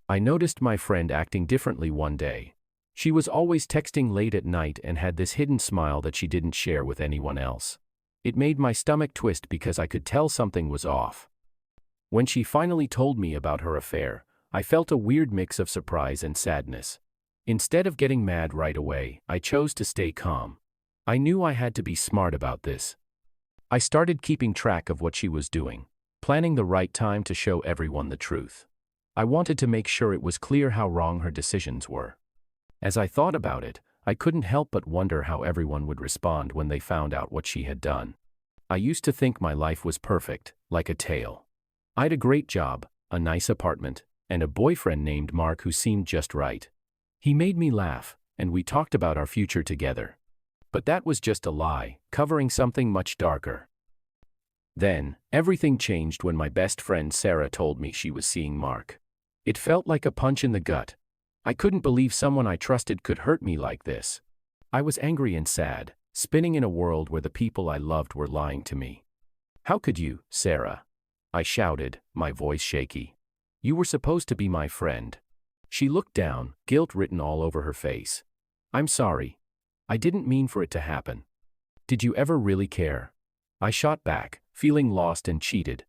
I noticed my friend acting differently one day. She was always texting late at night and had this hidden smile that she didn't share with anyone else. It made my stomach twist because I could tell something was off. When she finally told me about her affair, I felt a weird mix of surprise and sadness. Instead of getting mad right away, I chose to stay calm. I knew I had to be smart about this. I started keeping track of what she was doing, planning the right time to show everyone the truth. I wanted to make sure it was clear how wrong her decisions were. As I thought about it, I couldn't help but wonder how everyone would respond when they found out what she had done. I used to think my life was perfect, like a tale. I'd a great job, a nice apartment, and a boyfriend named Mark who seemed just right. He made me laugh, and we talked about our future together. But that was just a lie, covering something much darker. Then, everything changed when my best friend Sarah told me she was seeing Mark. It felt like a punch in the gut. I couldn't believe someone I trusted could hurt me like this. I was angry and sad, spinning in a world where the people I loved were lying to me. "How could you, Sarah?" I shouted, my voice shaky. "You were supposed to be my friend." She looked down, guilt written all over her face. "I'm sorry. I didn't mean for it to happen." "Did you ever really care?" I shot back, feeling lost and cheated.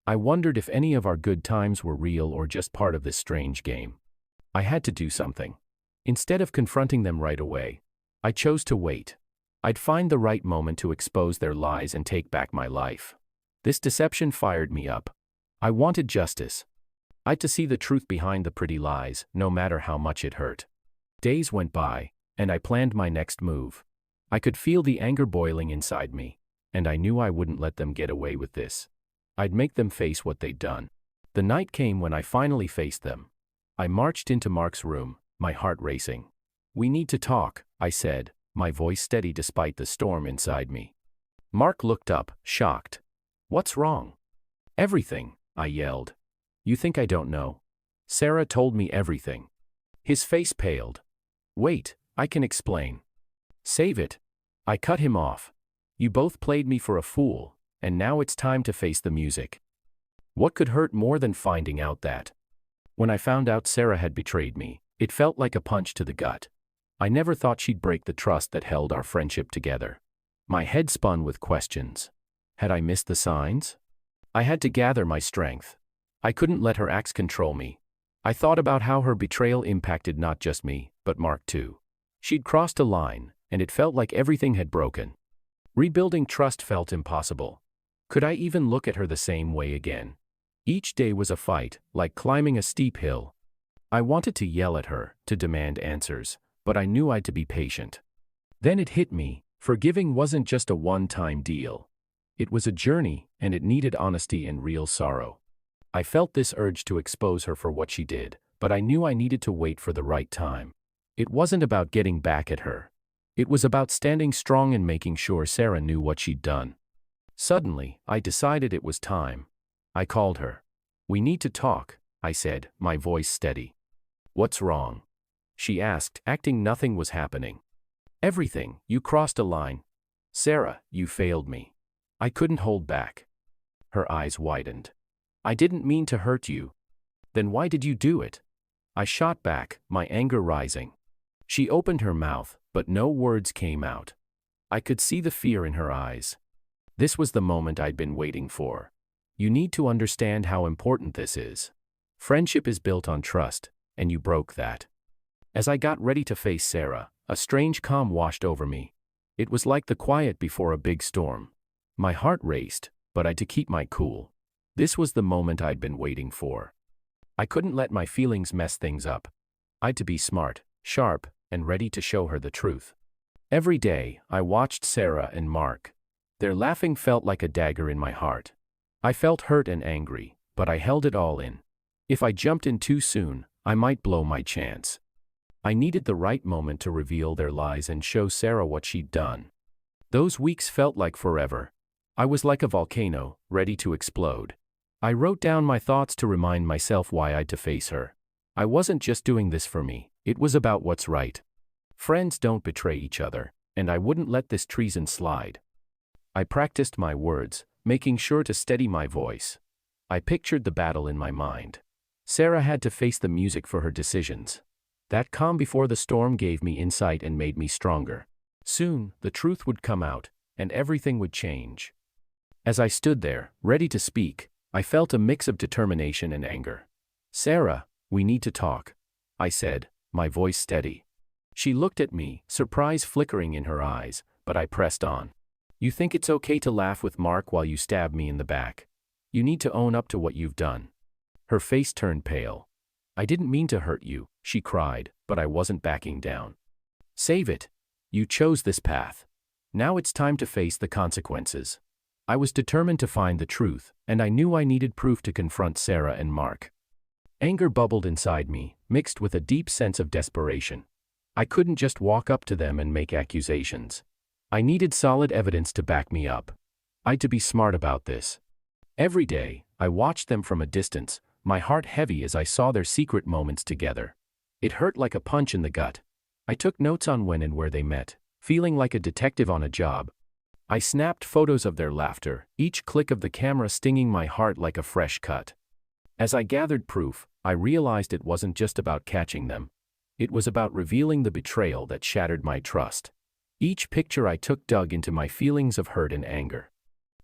I wondered if any of our good times were real or just part of this strange game. I had to do something. Instead of confronting them right away, I chose to wait. I'd find the right moment to expose their lies and take back my life. This deception fired me up. I wanted justice. I'd to see the truth behind the pretty lies, no matter how much it hurt. Days went by, and I planned my next move. I could feel the anger boiling inside me, and I knew I wouldn't let them get away with this. I'd make them face what they'd done. The night came when I finally faced them. I marched into Mark's room, my heart racing. "We need to talk," I said, my voice steady despite the storm inside me. Mark looked up, shocked. "What's wrong?" "Everything," I yelled. "You think I don't know?" "Sarah told me everything." His face paled. "Wait, I can explain." "Save it." I cut him off. "You both played me for a fool, and now it's time to face the music." What could hurt more than finding out that? When I found out Sarah had betrayed me, it felt like a punch to the gut. I never thought she'd break the trust that held our friendship together. My head spun with questions. Had I missed the signs? I had to gather my strength. I couldn't let her acts control me. I thought about how her betrayal impacted not just me, but Mark too. She'd crossed a line, and it felt like everything had broken. Rebuilding trust felt impossible. Could I even look at her the same way again? Each day was a fight, like climbing a steep hill. I wanted to yell at her, to demand answers, but I knew I'd to be patient. Then it hit me, forgiving wasn't just a one-time deal. It was a journey, and it needed honesty and real sorrow. I felt this urge to expose her for what she did, but I knew I needed to wait for the right time. It wasn't about getting back at her. It was about standing strong and making sure Sarah knew what she'd done. Suddenly, I decided it was time. I called her. "We need to talk," I said, my voice steady. "What's wrong?" she asked, acting nothing was happening. "Everything. You crossed a line. Sarah, you failed me." I couldn't hold back. Her eyes widened. "I didn't mean to hurt you." "Then why did you do it?" I shot back, my anger rising. She opened her mouth, but no words came out. I could see the fear in her eyes. This was the moment I'd been waiting for. "You need to understand how important this is. Friendship is built on trust, and you broke that." As I got ready to face Sarah, a strange calm washed over me. It was like the quiet before a big storm. My heart raced, but I had to keep my cool. This was the moment I'd been waiting for. I couldn't let my feelings mess things up. I'd to be smart, sharp, and ready to show her the truth. Every day, I watched Sarah and Mark. Their laughing felt like a dagger in my heart. I felt hurt and angry, but I held it all in. If I jumped in too soon, I might blow my chance. I needed the right moment to reveal their lies and show Sarah what she'd done. Those weeks felt like forever. I was like a volcano, ready to explode. I wrote down my thoughts to remind myself why I'd to face her. I wasn't just doing this for me, it was about what's right. Friends don't betray each other, and I wouldn't let this treason slide. I practiced my words, making sure to steady my voice. I pictured the battle in my mind. Sarah had to face the music for her decisions. That calm before the storm gave me insight and made me stronger. Soon, the truth would come out, and everything would change. As I stood there, ready to speak, I felt a mix of determination and anger. "Sarah, we need to talk," I said, my voice steady. She looked at me, surprise flickering in her eyes, but I pressed on. "You think it's okay to laugh with Mark while you stab me in the back? You need to own up to what you've done." Her face turned pale. "I didn't mean to hurt you," she cried, but I wasn't backing down. "Save it. You chose this path. Now it's time to face the consequences." I was determined to find the truth, and I knew I needed proof to confront Sarah and Mark. Anger bubbled inside me, mixed with a deep sense of desperation. I couldn't just walk up to them and make accusations. I needed solid evidence to back me up. I had to be smart about this. Every day, I watched them from a distance, my heart heavy as I saw their secret moments together. It hurt like a punch in the gut. I took notes on when and where they met, feeling like a detective on a job. I snapped photos of their laughter, each click of the camera stinging my heart like a fresh cut. As I gathered proof, I realized it wasn't just about catching them. It was about revealing the betrayal that shattered my trust. Each picture I took dug into my feelings of hurt and anger.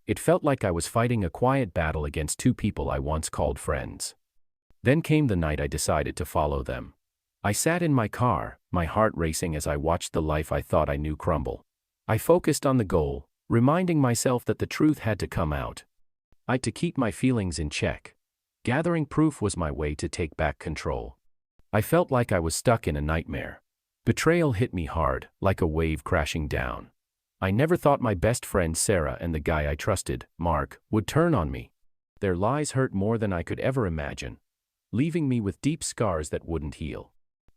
It felt like I was fighting a quiet battle against two people I once called friends. Then came the night I decided to follow them. I sat in my car, my heart racing as I watched the life I thought I knew crumble. I focused on the goal, reminding myself that the truth had to come out. I had to keep my feelings in check. Gathering proof was my way to take back control. I felt like I was stuck in a nightmare. Betrayal hit me hard, like a wave crashing down. I never thought my best friend Sarah and the guy I trusted, Mark, would turn on me. Their lies hurt more than I could ever imagine, leaving me with deep scars that wouldn't heal.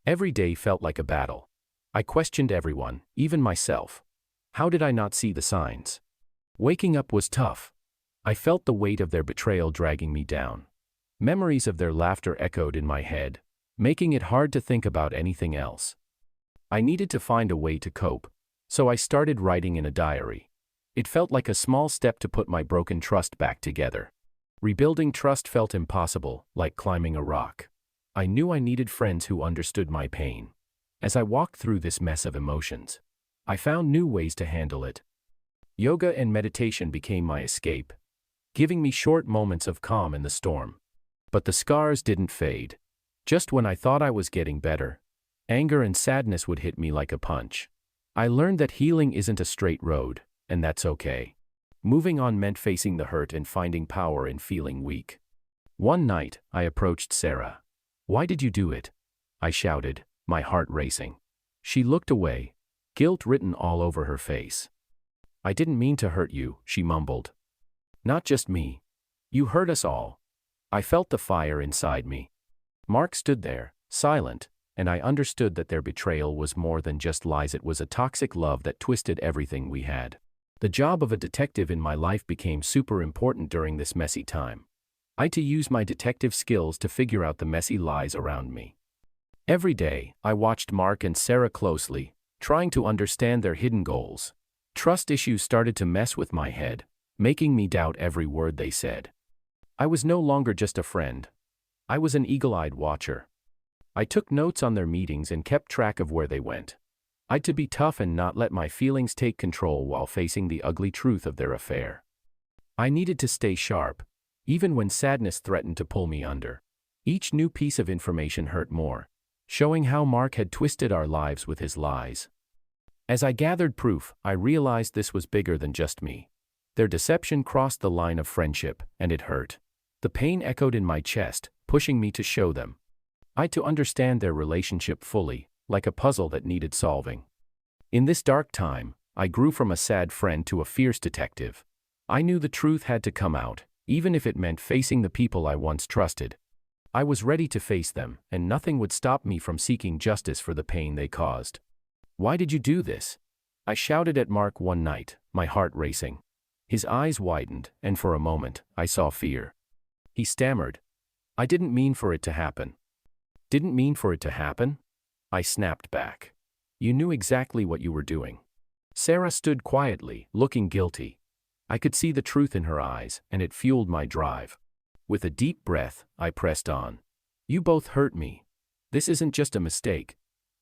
Every day felt like a battle. I questioned everyone, even myself. How did I not see the signs? Waking up was tough. I felt the weight of their betrayal dragging me down. Memories of their laughter echoed in my head, making it hard to think about anything else. I needed to find a way to cope, so I started writing in a diary. It felt like a small step to put my broken trust back together. Rebuilding trust felt impossible, like climbing a rock. I knew I needed friends who understood my pain. As I walked through this mess of emotions, I found new ways to handle it. Yoga and meditation became my escape, giving me short moments of calm in the storm. But the scars didn't fade. Just when I thought I was getting better, anger and sadness would hit me like a punch. I learned that healing isn't a straight road, and that's okay. Moving on meant facing the hurt and finding power in feeling weak. One night, I approached Sarah. "Why did you do it?" I shouted, my heart racing. She looked away, guilt written all over her face. "I didn't mean to hurt you," she mumbled. "Not just me. You hurt us all." I felt the fire inside me. Mark stood there, silent, and I understood that their betrayal was more than just lies. It was a toxic love that twisted everything we had. The job of a detective in my life became super important during this messy time. I had to use my detective skills to figure out the messy lies around me. Every day, I watched Mark and Sarah closely, trying to understand their hidden goals. Trust issues started to mess with my head, making me doubt every word they said. I was no longer just a friend. I was an eagle-eyed watcher. I took notes on their meetings and kept track of where they went. I had to be tough and not let my feelings take control while facing the ugly truth of their affair. I needed to stay sharp, even when sadness threatened to pull me under. Each new piece of information hurt more, showing how Mark had twisted our lives with his lies. As I gathered proof, I realized this was bigger than just me. Their deception crossed the line of friendship, and it hurt. The pain echoed in my chest, pushing me to show them. I had to understand their relationship fully, like a puzzle that needed solving. In this dark time, I grew from a sad friend to a fierce detective. I knew the truth had to come out, even if it meant facing the people I once trusted. I was ready to face them, and nothing would stop me from seeking justice for the pain they caused. "Why did you do this?" I shouted at Mark one night, my heart racing. His eyes widened, and for a moment, I saw fear. He stammered, "I didn't mean for it to happen." "Didn't mean for it to happen?" I snapped back. "You knew exactly what you were doing." Sarah stood quietly, looking guilty. I could see the truth in her eyes, and it fueled my drive. With a deep breath, I pressed on. You both hurt me. This isn't just a mistake.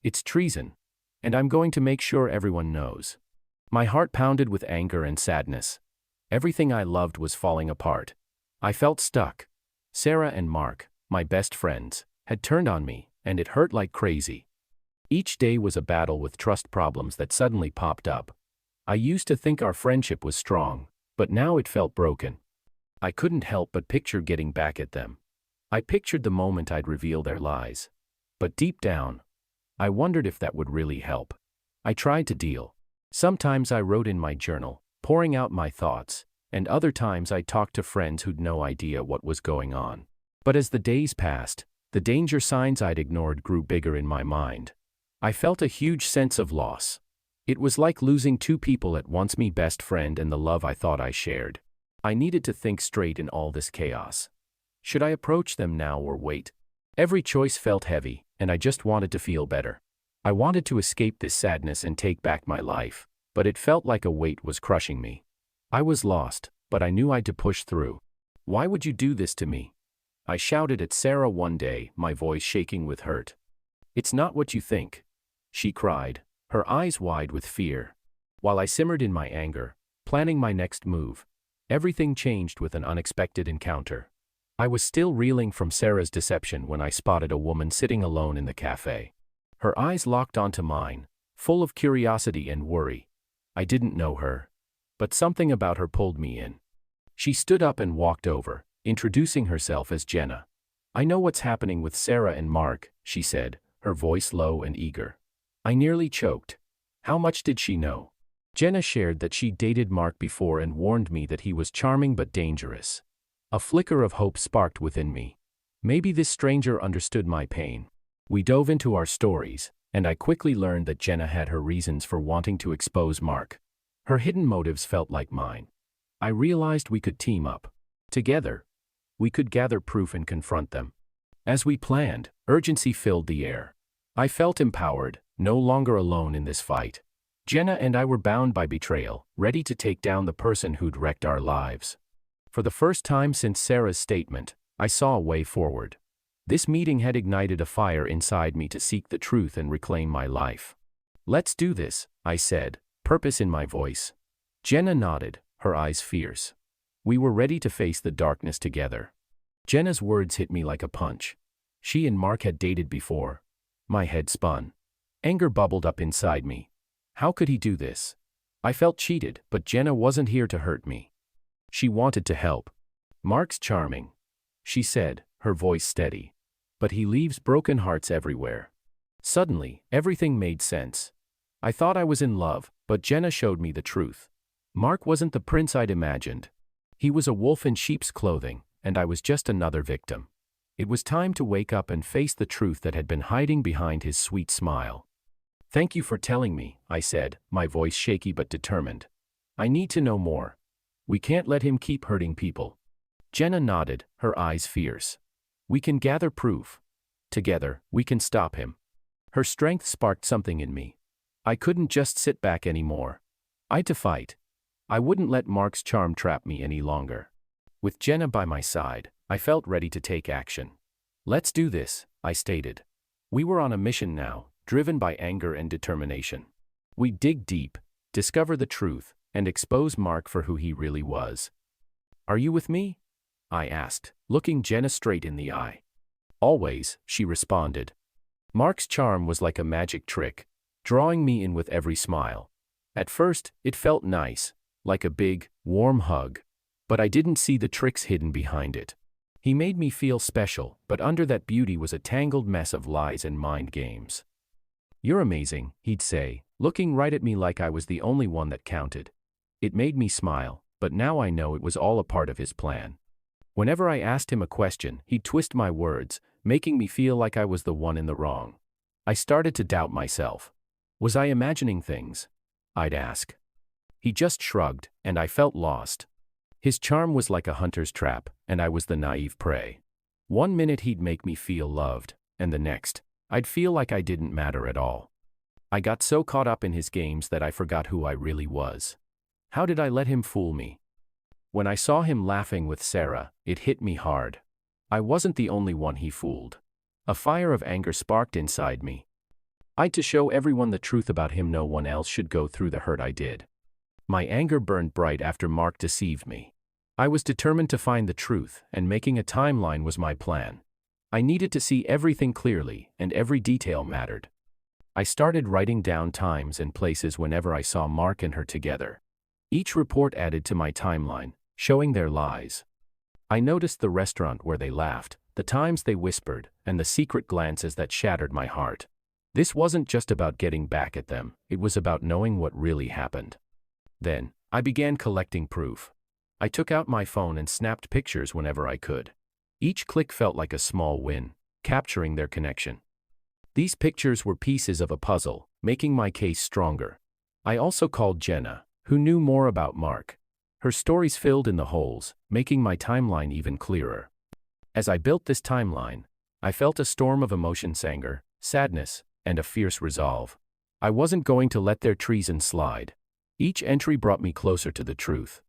It's treason. And I'm going to make sure everyone knows. My heart pounded with anger and sadness. Everything I loved was falling apart. I felt stuck. Sarah and Mark, my best friends, had turned on me, and it hurt like crazy. Each day was a battle with trust problems that suddenly popped up. I used to think our friendship was strong, but now it felt broken. I couldn't help but picture getting back at them. I pictured the moment I'd reveal their lies. But deep down, I wondered if that would really help. I tried to deal. Sometimes I wrote in my journal, pouring out my thoughts, and other times I talked to friends who'd no idea what was going on. But as the days passed, the danger signs I'd ignored grew bigger in my mind. I felt a huge sense of loss. It was like losing two people at once, my best friend and the love I thought I shared. I needed to think straight in all this chaos. Should I approach them now or wait? Every choice felt heavy, and I just wanted to feel better. I wanted to escape this sadness and take back my life, but it felt like a weight was crushing me. I was lost, but I knew I'd to push through. Why would you do this to me? I shouted at Sarah one day, my voice shaking with hurt. It's not what you think, she cried, her eyes wide with fear. While I simmered in my anger, planning my next move, everything changed with an unexpected encounter. I was still reeling from Sarah's deception when I spotted a woman sitting alone in the cafe. Her eyes locked onto mine, full of curiosity and worry. I didn't know her, but something about her pulled me in. She stood up and walked over, introducing herself as Jenna. I know what's happening with Sarah and Mark, she said, her voice low and eager. I nearly choked. How much did she know? Jenna shared that she dated Mark before and warned me that he was charming but dangerous. A flicker of hope sparked within me. Maybe this stranger understood my pain. We dove into our stories, and I quickly learned that Jenna had her reasons for wanting to expose Mark. Her hidden motives felt like mine. I realized we could team up. Together, we could gather proof and confront them. As we planned, urgency filled the air. I felt empowered, no longer alone in this fight. Jenna and I were bound by betrayal, ready to take down the person who'd wrecked our lives. For the first time since Sarah's statement, I saw a way forward. This meeting had ignited a fire inside me to seek the truth and reclaim my life. Let's do this, I said, purpose in my voice. Jenna nodded, her eyes fierce. We were ready to face the darkness together. Jenna's words hit me like a punch. She and Mark had dated before. My head spun. Anger bubbled up inside me. How could he do this? I felt cheated, but Jenna wasn't here to hurt me. She wanted to help. Mark's charming, she said, her voice steady. But he leaves broken hearts everywhere. Suddenly, everything made sense. I thought I was in love, but Jenna showed me the truth. Mark wasn't the prince I'd imagined. He was a wolf in sheep's clothing, and I was just another victim. It was time to wake up and face the truth that had been hiding behind his sweet smile. Thank you for telling me, I said, my voice shaky but determined. I need to know more. We can't let him keep hurting people. Jenna nodded, her eyes fierce. We can gather proof. Together, we can stop him. Her strength sparked something in me. I couldn't just sit back anymore. I'd to fight. I wouldn't let Mark's charm trap me any longer. With Jenna by my side, I felt ready to take action. Let's do this, I stated. We were on a mission now, driven by anger and determination. We'd dig deep, discover the truth, and expose Mark for who he really was. Are you with me? I asked, looking Jenna straight in the eye. Always, she responded. Mark's charm was like a magic trick, drawing me in with every smile. At first, it felt nice, like a big, warm hug. But I didn't see the tricks hidden behind it. He made me feel special, but under that beauty was a tangled mess of lies and mind games. You're amazing, he'd say, looking right at me like I was the only one that counted. It made me smile, but now I know it was all a part of his plan. Whenever I asked him a question, he'd twist my words, making me feel like I was the one in the wrong. I started to doubt myself. Was I imagining things? I'd ask. He just shrugged, and I felt lost. His charm was like a hunter's trap, and I was the naive prey. One minute he'd make me feel loved, and the next, I'd feel like I didn't matter at all. I got so caught up in his games that I forgot who I really was. How did I let him fool me? When I saw him laughing with Sarah, it hit me hard. I wasn't the only one he fooled. A fire of anger sparked inside me. I had to show everyone the truth about him. No one else should go through the hurt I did. My anger burned bright after Mark deceived me. I was determined to find the truth, and making a timeline was my plan. I needed to see everything clearly, and every detail mattered. I started writing down times and places whenever I saw Mark and her together. Each report added to my timeline, showing their lies. I noticed the restaurant where they laughed, the times they whispered, and the secret glances that shattered my heart. This wasn't just about getting back at them, it was about knowing what really happened. Then, I began collecting proof. I took out my phone and snapped pictures whenever I could. Each click felt like a small win, capturing their connection. These pictures were pieces of a puzzle, making my case stronger. I also called Jenna, who knew more about Mark. Her stories filled in the holes, making my timeline even clearer. As I built this timeline, I felt a storm of emotions: anger, sadness, and a fierce resolve. I wasn't going to let their treason slide. Each entry brought me closer to the truth.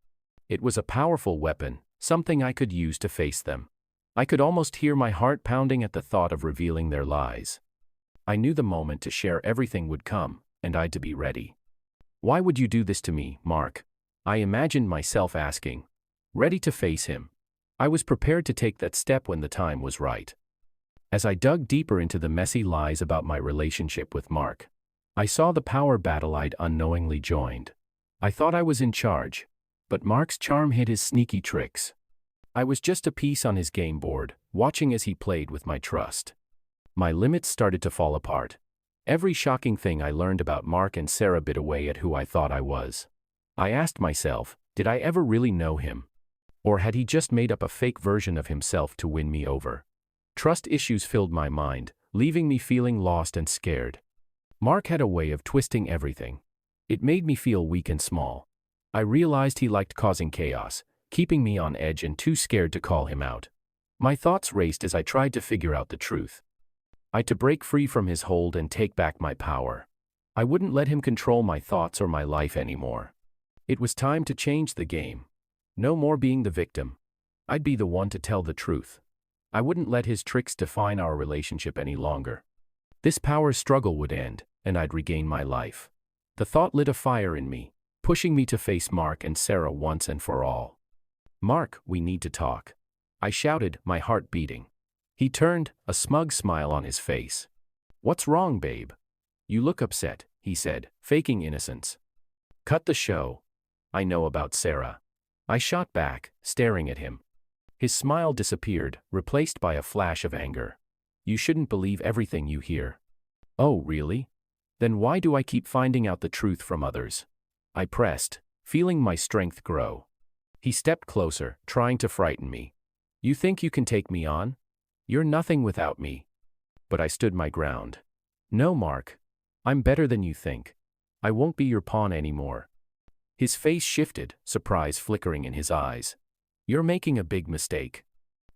It was a powerful weapon, something I could use to face them. I could almost hear my heart pounding at the thought of revealing their lies. I knew the moment to share everything would come, and I'd to be ready. "Why would you do this to me, Mark?" I imagined myself asking, ready to face him. I was prepared to take that step when the time was right. As I dug deeper into the messy lies about my relationship with Mark, I saw the power battle I'd unknowingly joined. I thought I was in charge, but Mark's charm hid his sneaky tricks. I was just a piece on his game board, watching as he played with my trust. My limits started to fall apart. Every shocking thing I learned about Mark and Sarah bit away at who I thought I was. I asked myself, did I ever really know him? Or had he just made up a fake version of himself to win me over? Trust issues filled my mind, leaving me feeling lost and scared. Mark had a way of twisting everything. It made me feel weak and small. I realized he liked causing chaos, keeping me on edge and too scared to call him out. My thoughts raced as I tried to figure out the truth. I had to break free from his hold and take back my power. I wouldn't let him control my thoughts or my life anymore. It was time to change the game. No more being the victim. I'd be the one to tell the truth. I wouldn't let his tricks define our relationship any longer. This power struggle would end, and I'd regain my life. The thought lit a fire in me, pushing me to face Mark and Sarah once and for all. "Mark, we need to talk," I shouted, my heart beating. He turned, a smug smile on his face. "What's wrong, babe? You look upset," he said, faking innocence. "Cut the show. I know about Sarah," I shot back, staring at him. His smile disappeared, replaced by a flash of anger. "You shouldn't believe everything you hear." "Oh, really? Then why do I keep finding out the truth from others?" I pressed, feeling my strength grow. He stepped closer, trying to frighten me. "You think you can take me on? You're nothing without me." But I stood my ground. "No, Mark. I'm better than you think. I won't be your pawn anymore." His face shifted, surprise flickering in his eyes. "You're making a big mistake."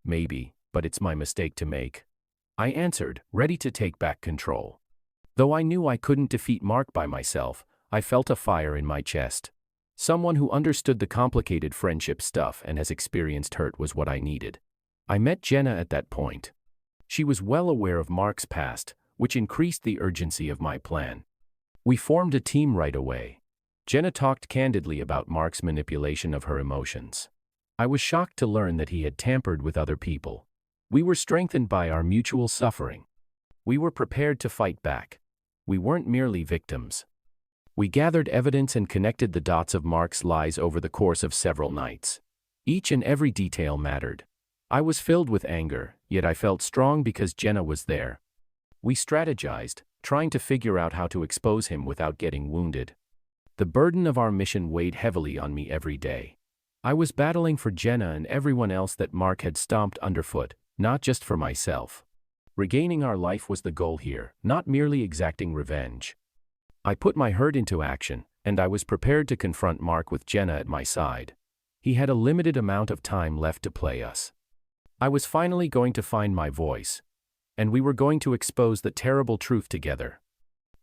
"Maybe, but it's my mistake to make," I answered, ready to take back control. Though I knew I couldn't defeat Mark by myself, I felt a fire in my chest. Someone who understood the complicated friendship stuff and has experienced hurt was what I needed. I met Jenna at that point. She was well aware of Mark's past, which increased the urgency of my plan. We formed a team right away. Jenna talked candidly about Mark's manipulation of her emotions. I was shocked to learn that he had tampered with other people. We were strengthened by our mutual suffering. We were prepared to fight back. We weren't merely victims. We gathered evidence and connected the dots of Mark's lies over the course of several nights. Each and every detail mattered. I was filled with anger, yet I felt strong because Jenna was there. We strategized, trying to figure out how to expose him without getting wounded. The burden of our mission weighed heavily on me every day. I was battling for Jenna and everyone else that Mark had stomped underfoot, not just for myself. Regaining our life was the goal here, not merely exacting revenge. I put my hurt into action, and I was prepared to confront Mark with Jenna at my side. He had a limited amount of time left to play us. I was finally going to find my voice, and we were going to expose the terrible truth together.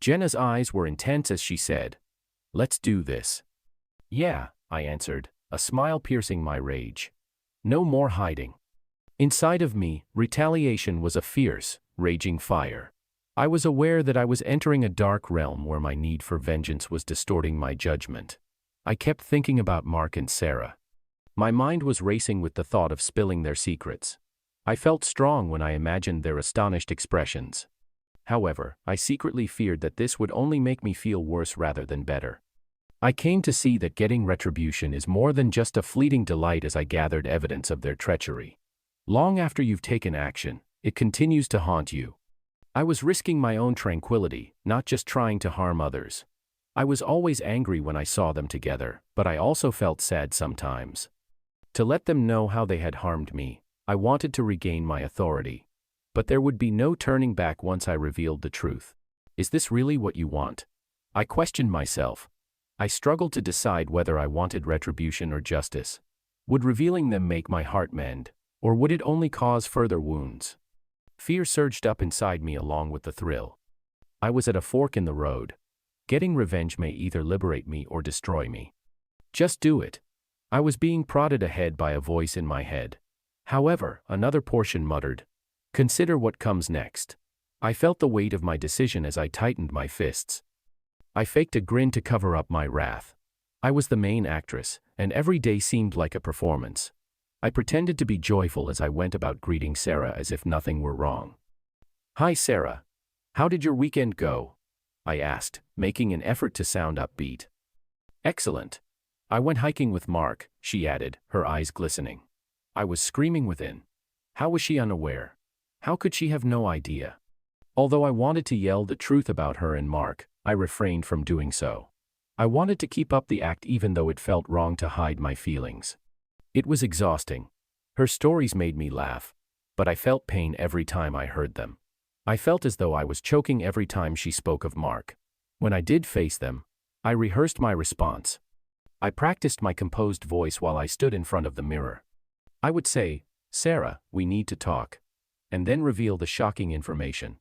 Jenna's eyes were intense as she said, "Let's do this." "Yeah," I answered, a smile piercing my rage. No more hiding. Inside of me, retaliation was a fierce, raging fire. I was aware that I was entering a dark realm where my need for vengeance was distorting my judgment. I kept thinking about Mark and Sarah. My mind was racing with the thought of spilling their secrets. I felt strong when I imagined their astonished expressions. However, I secretly feared that this would only make me feel worse rather than better. I came to see that getting retribution is more than just a fleeting delight as I gathered evidence of their treachery. Long after you've taken action, it continues to haunt you. I was risking my own tranquility, not just trying to harm others. I was always angry when I saw them together, but I also felt sad sometimes. To let them know how they had harmed me, I wanted to regain my authority. But there would be no turning back once I revealed the truth. Is this really what you want? I questioned myself. I struggled to decide whether I wanted retribution or justice. Would revealing them make my heart mend, or would it only cause further wounds? Fear surged up inside me along with the thrill. I was at a fork in the road. Getting revenge may either liberate me or destroy me. Just do it. I was being prodded ahead by a voice in my head. However, another portion muttered, "Consider what comes next." I felt the weight of my decision as I tightened my fists. I faked a grin to cover up my wrath. I was the main actress, and every day seemed like a performance. I pretended to be joyful as I went about greeting Sarah as if nothing were wrong. "Hi Sarah. How did your weekend go?" I asked, making an effort to sound upbeat. "Excellent. I went hiking with Mark," she added, her eyes glistening. I was screaming within. How was she unaware? How could she have no idea? Although I wanted to yell the truth about her and Mark, I refrained from doing so. I wanted to keep up the act even though it felt wrong to hide my feelings. It was exhausting. Her stories made me laugh, but I felt pain every time I heard them. I felt as though I was choking every time she spoke of Mark. When I did face them, I rehearsed my response. I practiced my composed voice while I stood in front of the mirror. I would say, "Sarah, we need to talk," and then reveal the shocking information.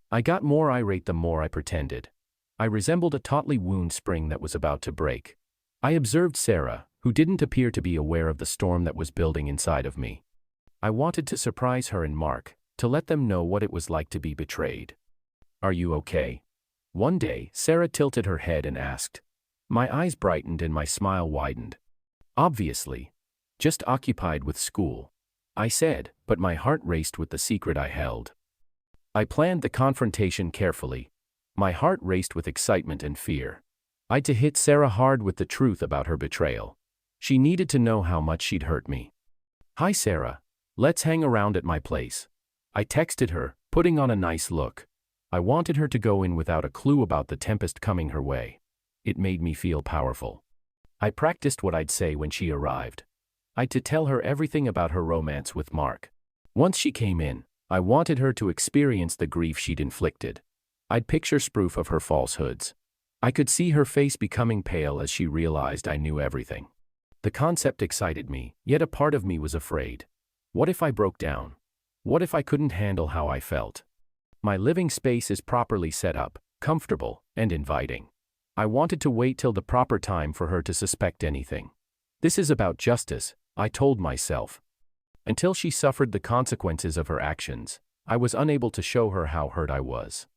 I got more irate the more I pretended. I resembled a tautly wound spring that was about to break. I observed Sarah, who didn't appear to be aware of the storm that was building inside of me. I wanted to surprise her and Mark, to let them know what it was like to be betrayed. "Are you okay?" One day, Sarah tilted her head and asked. My eyes brightened and my smile widened. "Obviously. Just occupied with school," I said, but my heart raced with the secret I held. I planned the confrontation carefully. My heart raced with excitement and fear. I'd to hit Sarah hard with the truth about her betrayal. She needed to know how much she'd hurt me. "Hi Sarah. Let's hang around at my place." I texted her, putting on a nice look. I wanted her to go in without a clue about the tempest coming her way. It made me feel powerful. I practiced what I'd say when she arrived. I'd to tell her everything about her romance with Mark. Once she came in, I wanted her to experience the grief she'd inflicted. I'd picture proof of her falsehoods. I could see her face becoming pale as she realized I knew everything. The concept excited me, yet a part of me was afraid. What if I broke down? What if I couldn't handle how I felt? My living space is properly set up, comfortable, and inviting. I wanted to wait till the proper time for her to suspect anything. This is about justice, I told myself. Until she suffered the consequences of her actions, I was unable to show her how hurt I was.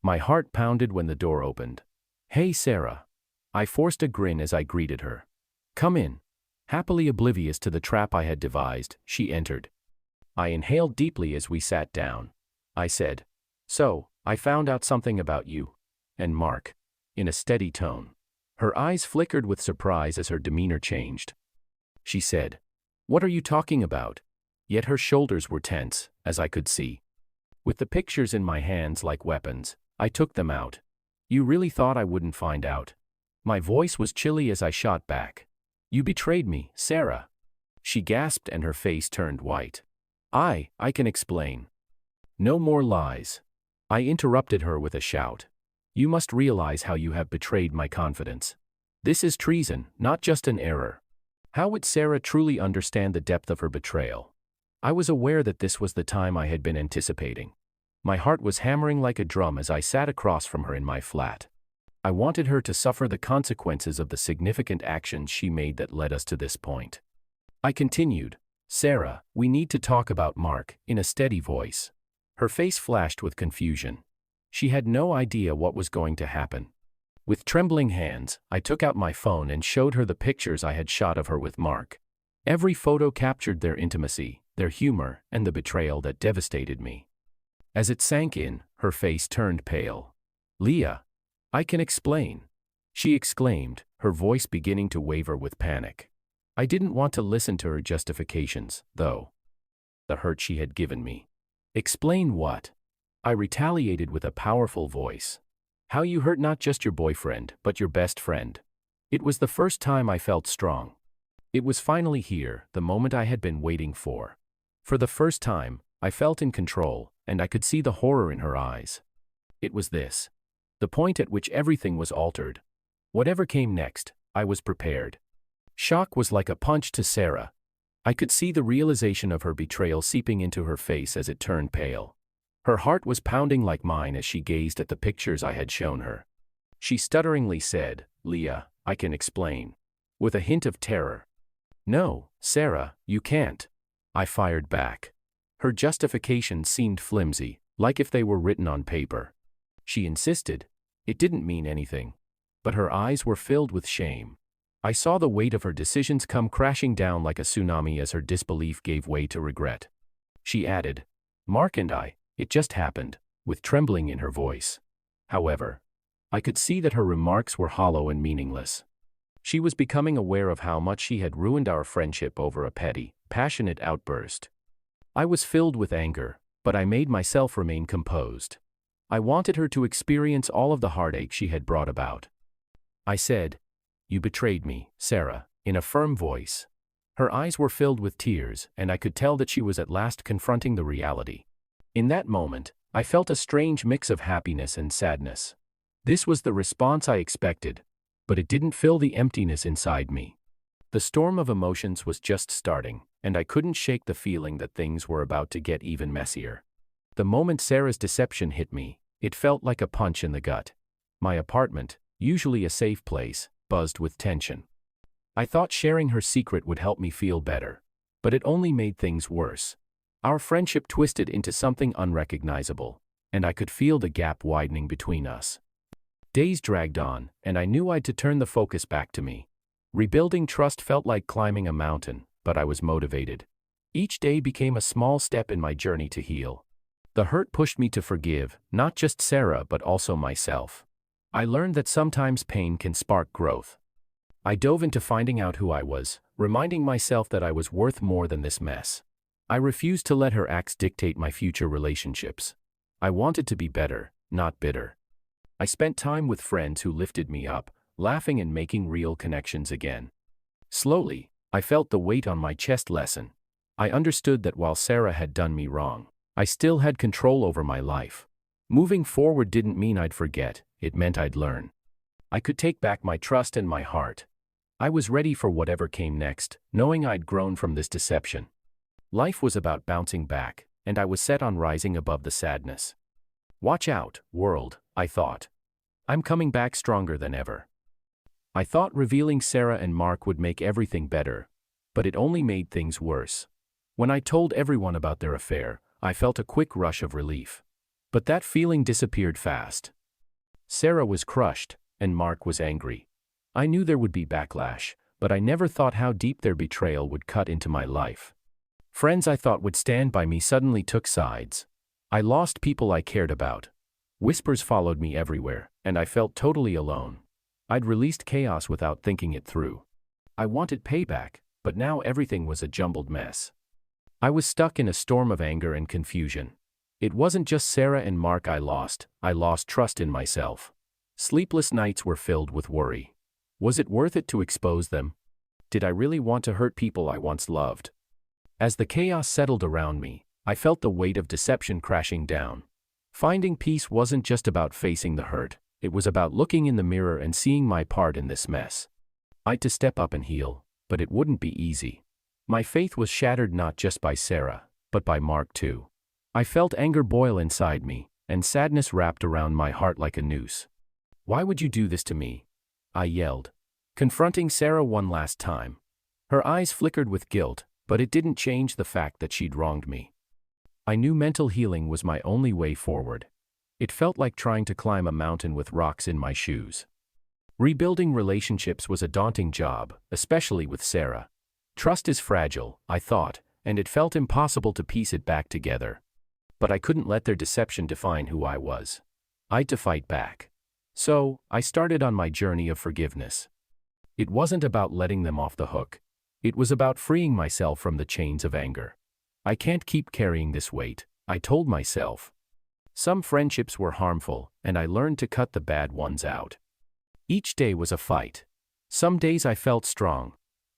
My heart pounded when the door opened. "Hey Sarah." I forced a grin as I greeted her. "Come in." Happily oblivious to the trap I had devised, she entered. I inhaled deeply as we sat down. I said, "So, I found out something about you and Mark," in a steady tone. Her eyes flickered with surprise as her demeanor changed. She said, "What are you talking about?" Yet her shoulders were tense, as I could see. With the pictures in my hands like weapons, I took them out. "You really thought I wouldn't find out?" My voice was chilly as I shot back. "You betrayed me, Sarah." She gasped and her face turned white. I can explain." "No more lies." I interrupted her with a shout. "You must realize how you have betrayed my confidence. This is treason, not just an error." How would Sarah truly understand the depth of her betrayal? I was aware that this was the time I had been anticipating. My heart was hammering like a drum as I sat across from her in my flat. I wanted her to suffer the consequences of the significant actions she made that led us to this point. I continued, "Sarah, we need to talk about Mark," in a steady voice. Her face flashed with confusion. She had no idea what was going to happen. With trembling hands, I took out my phone and showed her the pictures I had shot of her with Mark. Every photo captured their intimacy, their humor, and the betrayal that devastated me. As it sank in, her face turned pale. "Leah, I can explain," she exclaimed, her voice beginning to waver with panic. I didn't want to listen to her justifications, though. The hurt she had given me. "Explain what?" I retaliated with a powerful voice. "How you hurt not just your boyfriend, but your best friend." It was the first time I felt strong. It was finally here, the moment I had been waiting for. For the first time, I felt in control, and I could see the horror in her eyes. It was this. The point at which everything was altered. Whatever came next, I was prepared. Shock was like a punch to Sarah. I could see the realization of her betrayal seeping into her face as it turned pale. Her heart was pounding like mine as she gazed at the pictures I had shown her. She stutteringly said, "Leah, I can explain," with a hint of terror. "No, Sarah, you can't," I fired back. Her justifications seemed flimsy, like if they were written on paper. She insisted. It didn't mean anything. But her eyes were filled with shame. I saw the weight of her decisions come crashing down like a tsunami as her disbelief gave way to regret. She added, "Mark and I, it just happened," with trembling in her voice. However, I could see that her remarks were hollow and meaningless. She was becoming aware of how much she had ruined our friendship over a petty, passionate outburst. I was filled with anger, but I made myself remain composed. I wanted her to experience all of the heartache she had brought about. I said, "You betrayed me, Sarah," in a firm voice. Her eyes were filled with tears, and I could tell that she was at last confronting the reality. In that moment, I felt a strange mix of happiness and sadness. This was the response I expected, but it didn't fill the emptiness inside me. The storm of emotions was just starting, and I couldn't shake the feeling that things were about to get even messier. The moment Sarah's deception hit me, it felt like a punch in the gut. My apartment, usually a safe place, buzzed with tension. I thought sharing her secret would help me feel better, but it only made things worse. Our friendship twisted into something unrecognizable, and I could feel the gap widening between us. Days dragged on, and I knew I'd to turn the focus back to me. Rebuilding trust felt like climbing a mountain, but I was motivated. Each day became a small step in my journey to heal. The hurt pushed me to forgive, not just Sarah but also myself. I learned that sometimes pain can spark growth. I dove into finding out who I was, reminding myself that I was worth more than this mess. I refused to let her acts dictate my future relationships. I wanted to be better, not bitter. I spent time with friends who lifted me up, laughing and making real connections again. Slowly, I felt the weight on my chest lessen. I understood that while Sarah had done me wrong, I still had control over my life. Moving forward didn't mean I'd forget, it meant I'd learn. I could take back my trust and my heart. I was ready for whatever came next, knowing I'd grown from this deception. Life was about bouncing back, and I was set on rising above the sadness. "Watch out, world," I thought. "I'm coming back stronger than ever." I thought revealing Sarah and Mark would make everything better, but it only made things worse. When I told everyone about their affair, I felt a quick rush of relief. But that feeling disappeared fast. Sarah was crushed, and Mark was angry. I knew there would be backlash, but I never thought how deep their betrayal would cut into my life. Friends I thought would stand by me suddenly took sides. I lost people I cared about. Whispers followed me everywhere, and I felt totally alone. I'd released chaos without thinking it through. I wanted payback, but now everything was a jumbled mess. I was stuck in a storm of anger and confusion. It wasn't just Sarah and Mark I lost trust in myself. Sleepless nights were filled with worry. Was it worth it to expose them? Did I really want to hurt people I once loved? As the chaos settled around me, I felt the weight of deception crashing down. Finding peace wasn't just about facing the hurt, it was about looking in the mirror and seeing my part in this mess. I'd to step up and heal, but it wouldn't be easy. My faith was shattered not just by Sarah, but by Mark too. I felt anger boil inside me, and sadness wrapped around my heart like a noose. "Why would you do this to me?" I yelled, confronting Sarah one last time. Her eyes flickered with guilt, but it didn't change the fact that she'd wronged me. I knew mental healing was my only way forward. It felt like trying to climb a mountain with rocks in my shoes. Rebuilding relationships was a daunting job, especially with Sarah. Trust is fragile, I thought, and it felt impossible to piece it back together. But I couldn't let their deception define who I was. I had to fight back. So, I started on my journey of forgiveness. It wasn't about letting them off the hook. It was about freeing myself from the chains of anger. I can't keep carrying this weight, I told myself. Some friendships were harmful, and I learned to cut the bad ones out. Each day was a fight. Some days I felt strong.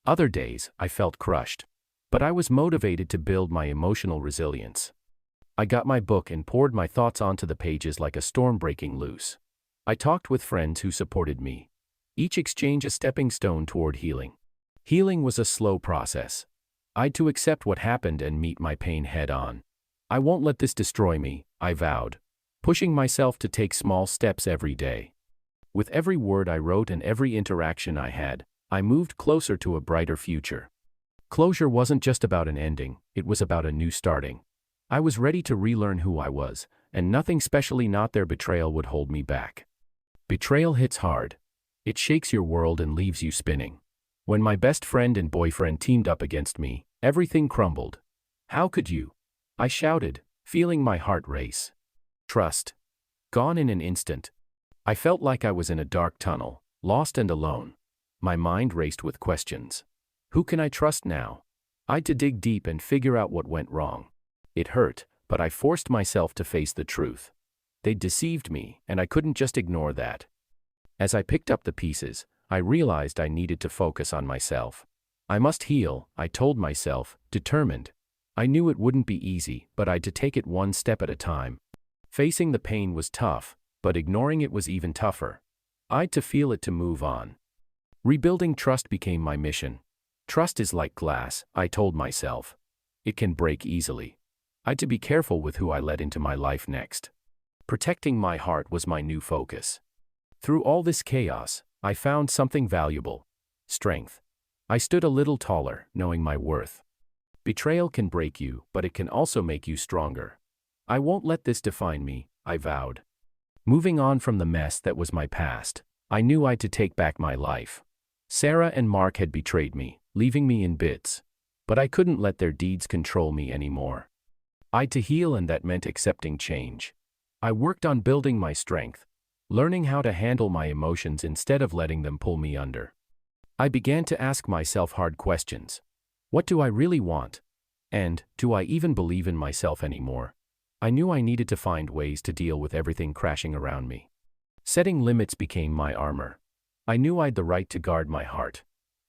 Other days, I felt crushed. But I was motivated to build my emotional resilience. I got my book and poured my thoughts onto the pages like a storm breaking loose. I talked with friends who supported me. Each exchange a stepping stone toward healing. Healing was a slow process. I had to accept what happened and meet my pain head on. I won't let this destroy me, I vowed, pushing myself to take small steps every day. With every word I wrote and every interaction I had, I moved closer to a brighter future. Closure wasn't just about an ending, it was about a new starting. I was ready to relearn who I was, and nothing, especially not their betrayal, would hold me back. Betrayal hits hard. It shakes your world and leaves you spinning. When my best friend and boyfriend teamed up against me, everything crumbled. How could you? I shouted, feeling my heart race. Trust. Gone in an instant. I felt like I was in a dark tunnel, lost and alone. My mind raced with questions. Who can I trust now? I had to dig deep and figure out what went wrong. It hurt, but I forced myself to face the truth. They deceived me, and I couldn't just ignore that. As I picked up the pieces, I realized I needed to focus on myself. I must heal, I told myself, determined. I knew it wouldn't be easy, but I had to take it one step at a time. Facing the pain was tough, but ignoring it was even tougher. I had to feel it to move on. Rebuilding trust became my mission. Trust is like glass, I told myself. It can break easily. I had to be careful with who I let into my life next. Protecting my heart was my new focus. Through all this chaos, I found something valuable. Strength. I stood a little taller, knowing my worth. Betrayal can break you, but it can also make you stronger. I won't let this define me, I vowed. Moving on from the mess that was my past, I knew I had to take back my life. Sarah and Mark had betrayed me, leaving me in bits. But I couldn't let their deeds control me anymore. I had to heal, and that meant accepting change. I worked on building my strength, learning how to handle my emotions instead of letting them pull me under. I began to ask myself hard questions. What do I really want? And, do I even believe in myself anymore? I knew I needed to find ways to deal with everything crashing around me. Setting limits became my armor. I knew I had the right to guard my heart.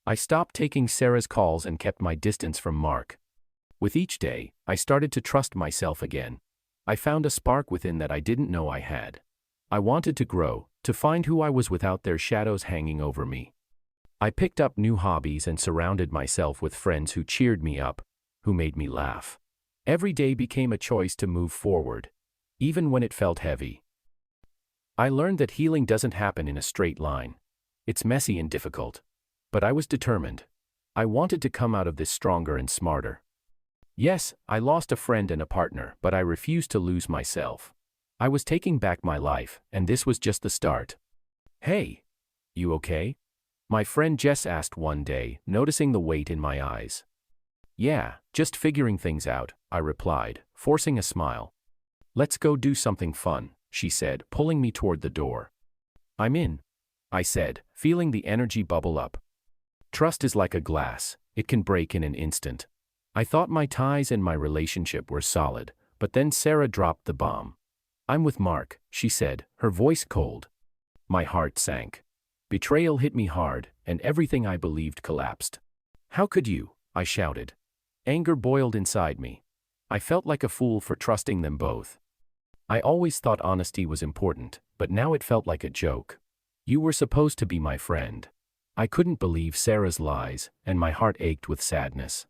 I stopped taking Sarah's calls and kept my distance from Mark. With each day, I started to trust myself again. I found a spark within that I didn't know I had. I wanted to grow, to find who I was without their shadows hanging over me. I picked up new hobbies and surrounded myself with friends who cheered me up, who made me laugh. Every day became a choice to move forward, even when it felt heavy. I learned that healing doesn't happen in a straight line. It's messy and difficult. But I was determined. I wanted to come out of this stronger and smarter. Yes, I lost a friend and a partner, but I refused to lose myself. I was taking back my life, and this was just the start. Hey, you okay? My friend Jess asked one day, noticing the weight in my eyes. Yeah, just figuring things out, I replied, forcing a smile. Let's go do something fun, she said, pulling me toward the door. I'm in, I said, feeling the energy bubble up. Trust is like a glass, it can break in an instant. I thought my ties and my relationship were solid, but then Sarah dropped the bomb. I'm with Mark, she said, her voice cold. My heart sank. Betrayal hit me hard, and everything I believed collapsed. How could you? I shouted. Anger boiled inside me. I felt like a fool for trusting them both. I always thought honesty was important, but now it felt like a joke. You were supposed to be my friend. I couldn't believe Sarah's lies, and my heart ached with sadness.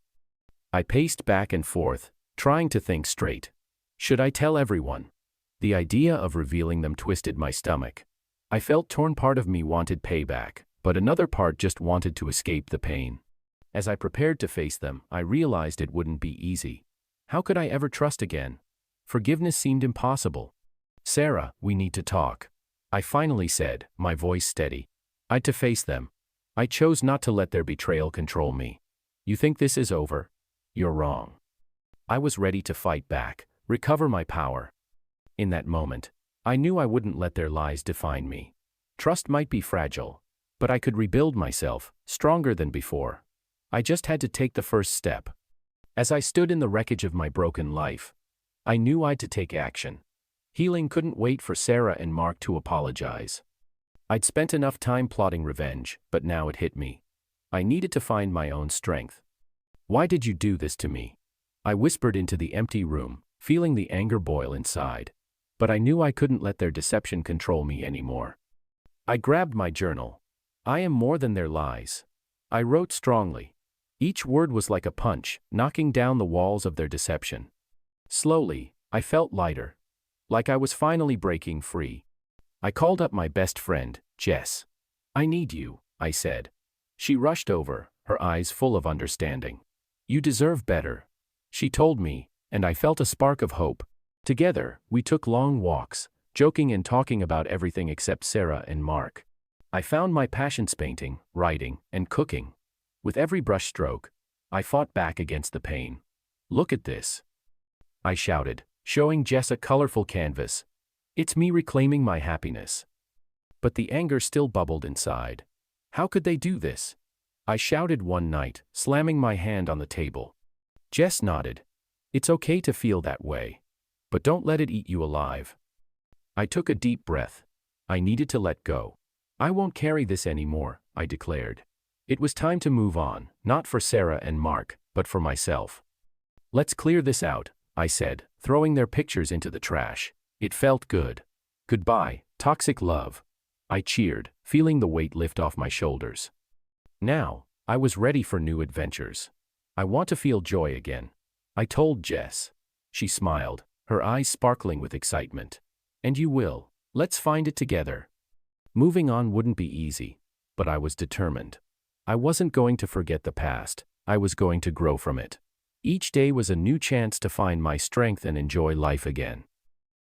I paced back and forth, trying to think straight. Should I tell everyone? The idea of revealing them twisted my stomach. I felt torn. Part of me wanted payback, but another part just wanted to escape the pain. As I prepared to face them, I realized it wouldn't be easy. How could I ever trust again, Forgiveness seemed impossible. Sarah, we need to talk. I finally said, my voice steady. I had to face them. I chose not to let their betrayal control me. You think this is over? You're wrong. I was ready to fight back, recover my power. In that moment, I knew I wouldn't let their lies define me. Trust might be fragile, but I could rebuild myself, stronger than before. I just had to take the first step. As I stood in the wreckage of my broken life, I knew I had to take action. Healing couldn't wait for Sarah and Mark to apologize. I'd spent enough time plotting revenge, but now it hit me. I needed to find my own strength. Why did you do this to me? I whispered into the empty room, feeling the anger boil inside. But I knew I couldn't let their deception control me anymore. I grabbed my journal. I am more than their lies. I wrote strongly. Each word was like a punch, knocking down the walls of their deception. Slowly, I felt lighter. Like I was finally breaking free. I called up my best friend, Jess. I need you, I said. She rushed over, her eyes full of understanding. You deserve better, she told me, and I felt a spark of hope. Together, we took long walks, joking and talking about everything except Sarah and Mark. I found my passions painting, writing, and cooking. With every brushstroke, I fought back against the pain. Look at this, I shouted, showing Jess a colorful canvas. It's me reclaiming my happiness. But the anger still bubbled inside. How could they do this? I shouted one night, slamming my hand on the table. Jess nodded. It's okay to feel that way. But don't let it eat you alive. I took a deep breath. I needed to let go. I won't carry this anymore, I declared. It was time to move on, not for Sarah and Mark, but for myself. Let's clear this out, I said, throwing their pictures into the trash. It felt good. Goodbye, toxic love. I cheered, feeling the weight lift off my shoulders. Now, I was ready for new adventures. I want to feel joy again, I told Jess. She smiled, her eyes sparkling with excitement. And you will. Let's find it together. Moving on wouldn't be easy, but I was determined. I wasn't going to forget the past, I was going to grow from it. Each day was a new chance to find my strength and enjoy life again.